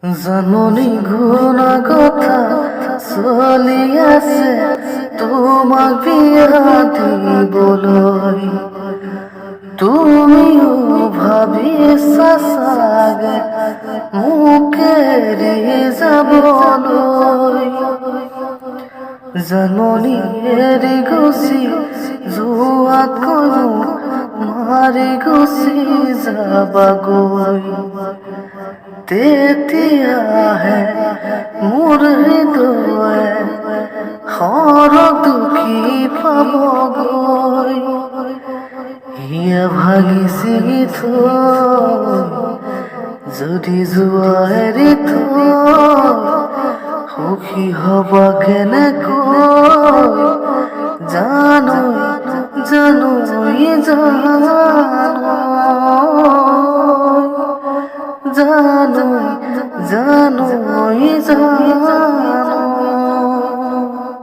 জাননি ঘুণা কথা চলি আছে তোমাক বিয়া দিবলৈ তুমিও ভাবিছা চাগে মোক এৰি যাবলৈ জাননি এৰি গুচি যোৱাতকৈ মাৰি গুচি যাবাগৈ তেতিয়াহে মোৰ হৃদয়ে সৰগ দুখী পাবগৈ হিয়া ভাগি ছিঙি থৈ যদি যোৱা এৰি থৈ সুখী হবা কেনেকৈ জানো জানো জানো জানো জানো